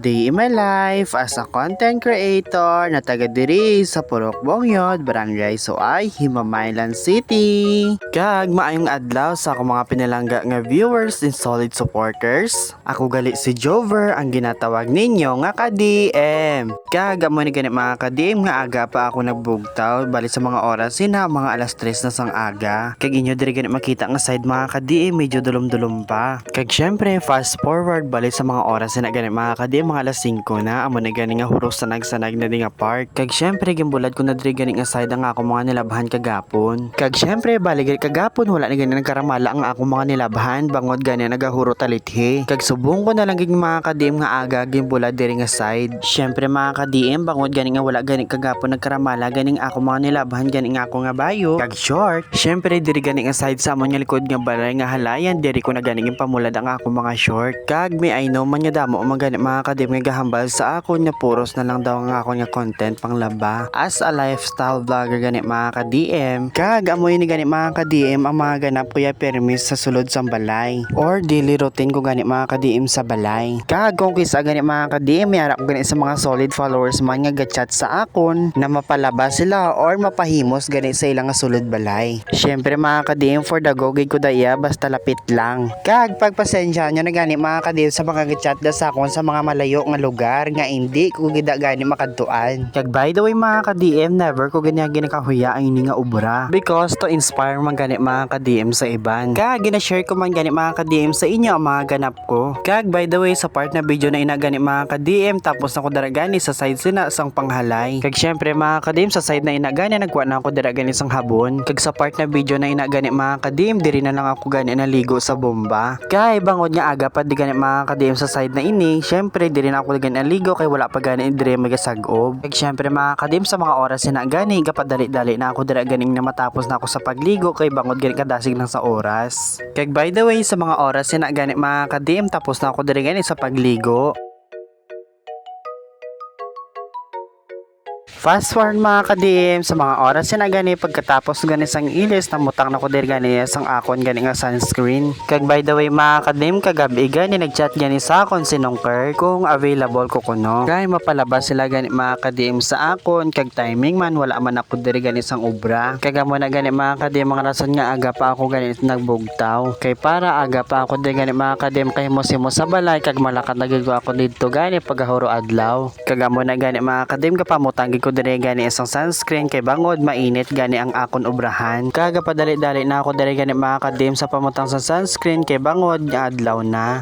day in my life as a content creator na taga diri sa Purok Bongyod, Barangay Suay, Himamaylan City. Kag maayong adlaw sa akong mga pinalangga nga viewers and solid supporters. Ako gali si Jover, ang ginatawag ninyo nga ka-DM. Kag amo ni ganit mga ka-DM nga aga pa ako nagbugtaw bali sa mga oras sina mga alas 3 na sang aga. Kag inyo diri ganit makita nga side mga ka-DM medyo dulom-dulom pa. Kag syempre fast forward bali sa mga oras na ganit mga ka-DM mga alas 5 na amo na gani nga huros sanag-sanag na di nga park. Kag syempre gimbulad ko na diri gani nga side nga ako mga nilabhan kagapon. Kag syempre bali gani kagapon wala na gani nagkaramala ang ako mga nilabhan bangod gani nagahuro talithi. Kag subong ko na lang gani mga ka-DM nga aga gimbulad diri nga side. Syempre mga ka-DM bangod gani nga wala gani kagapon nagkaramala gani ako mga nilabhan gani nga ako nga bayo. Kag short syempre diri gani nga side sa amon nga likod nga balay nga halayan diri ko na gani pamulad ang ako mga short. Kag may I know man nga damo mga gani mga ka-DM nga gahambal sa akon nga puros na lang daw nga ako nga content panglaba as a lifestyle vlogger gani mga ka-DM. Kag amoy ni gani mga ka-DM ang mga ganap kuya permis sa sulod sa balay or daily routine ko gani mga ka-DM sa balay. Kag kung kisa gani mga ka-DM may harap gani sa mga solid followers man nga gachat sa akon na mapalaba sila or mapahimos gani sa ilang nga sulod balay. Syempre mga ka-DM for the go gid ko daya basta lapit lang. Kag pagpasensya nyo na gani mga ka-DM sa mga gachat da sa akon sa mga malayo nga lugar nga hindi ko gida gani makadtuan. Kag by the way mga ka-DM never ko gani ginakahuya ang ini nga ubra because to inspire man gani mga ka-DM sa iban. Kag gina-share ko man gani mga ka-DM sa inyo ang mga ganap ko. Kag by the way sa part na video na ina gani mga ka-DM tapos na ko dara gani sa side sina sang panghalay. Kag syempre mga ka-DM sa side na ina gani nagwa na ako dara gani sang habon. Kag sa part na video na ina gani mga ka-DM diri na lang ako gani naligo sa bomba. Kay bangod nga aga pa di gani mga ka-DM sa side na ini syempre diri na ako gani naligo kay wala pa gani diri magasag-ob. Kag syempre mga ka-DM sa mga oras na gani gapadali-dali na ako dira ganing na matapos na ako sa pagligo kay bangod gani kadasig lang sa oras. Kag by the way sa mga oras na gani mga ka-DM tapos na ako diri gani sa pagligo. Fast forward mga ka-DM sa mga oras na gani pagkatapos gani sang ilis namutang na ko diri gani sang akon gani nga sunscreen. Kag by the way mga ka-DM kagabi gani nagchat gani sa akon si Nongker kung available ko kuno. Kay mapalabas sila gani mga ka-DM sa akon kag timing man wala man ako diri gani sang obra. Kag amo na gani mga ka-DM mga rason nga aga pa ako gani nagbugtaw. Kay para aga pa ako diri gani mga ka-DM kay mo sa balay kag malakat na gid ko ako didto gani pagahuro adlaw. Kag amo na gani mga ka-DM kapamutang gid ko diri gani isang sunscreen kay bangod mainit gani ang akon obrahan. Kaga padali-dali na ako diri gani mga ka-DM sa pamutang sa sunscreen kay bangod nga adlaw na.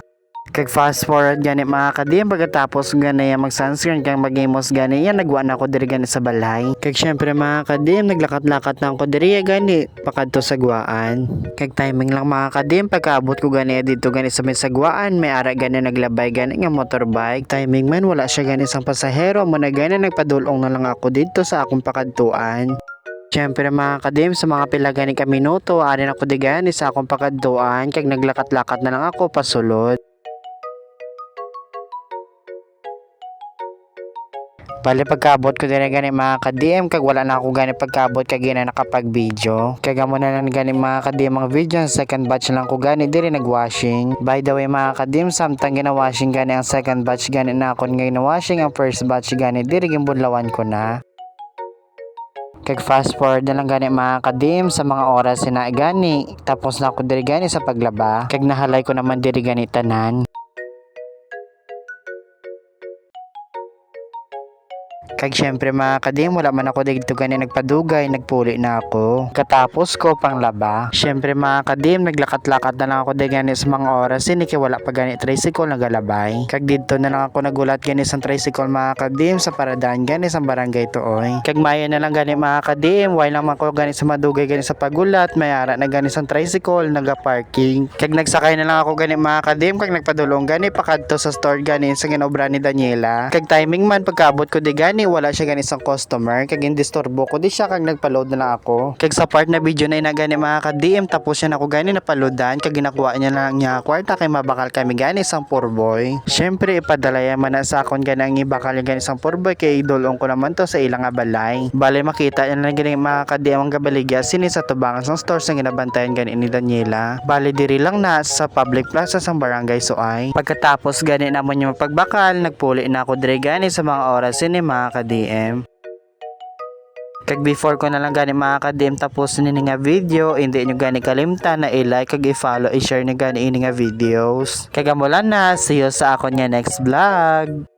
Kag fast forward gani mga ka-DM pagkatapos gani mag sunscreen kag magimos gani yan nagwa na ako diri gani sa balay. Kag syempre mga ka-DM naglakat-lakat na ako diri gani pakadto sa guwaan. Kag timing lang mga ka-DM pagkaabot ko gani dito gani sa may sagwaan may ara gani naglabay gani nga motorbike. Timing man wala siya gani sang pasahero mo na gani nagpadulong na lang ako dito sa akong pakadtuan. Syempre mga ka-DM sa mga pila gani ka minuto ari na ko di gani sa akong pakadtuan kag naglakat-lakat na lang ako pasulod. Bali pagkaabot ko din gani mga ka-DM kag wala na ako gani pagkaabot kag gina nakapag-video. Kag amo na lang gani mga ka-DM ang video second batch lang ko gani diri nag-washing. By the way mga ka-DM samtang gina-washing gani ang second batch gani na akon nga gina-washing ang first batch gani diri gimbudlawan ko na. Kag fast forward na lang gani mga ka-DM sa mga oras na gani tapos na ako diri gani sa paglaba kag nahalay ko naman diri gani tanan. Kag syempre mga ka-DM wala man ako dito gani nagpadugay nagpuli na ako katapos ko panglaba. Syempre mga ka-DM naglakat-lakat na lang ako dito gani sa mga oras ini kay wala pa gani tricycle nagalabay. Kag dito na lang ako nagulat gani sa tricycle mga ka-DM sa paradaan gani sa barangay Tuoy. Kag maya na lang gani mga ka-DM why lang man ko gani sa madugay gani sa pagulat mayara na gani sa tricycle naga-parking. Kag nagsakay na lang ako gani mga ka-DM kag nagpadulong gani pakadto sa store gani sa ginobra ni Daniela. Kag timing man pagkaabot ko di gani gani wala siya gani isang customer kag indisturbo ko di siya kag nagpa-load na lang ako. Kag sa part na video na ina gani mga ka-DM tapos siya nako gani napaloadan kag ginakuha niya lang niya kwarta kay mabakal kami gani isang poor boy. Syempre ipadalaya man na sa akon gani ang ibakal gani isang poor boy kay idolon ko naman to sa ilang nga balay. Bale makita niya lang gani mga ka-DM ang gabaligya sini sa tubangan sa stores nga ginabantayan gani ni Daniela. Bale diri lang na sa public plaza sa barangay Suay. Pagkatapos gani namon yung pagbakal, nagpuli na ako dire gani sa mga oras ni mga ka-DM. Kag before ko na lang gani mga ka-DM tapos nini nga video, hindi nyo gani kalimtan na i-like kag i-follow, i-share nyo gani ini nga videos. Kagamulan na, see you sa akon nga next vlog.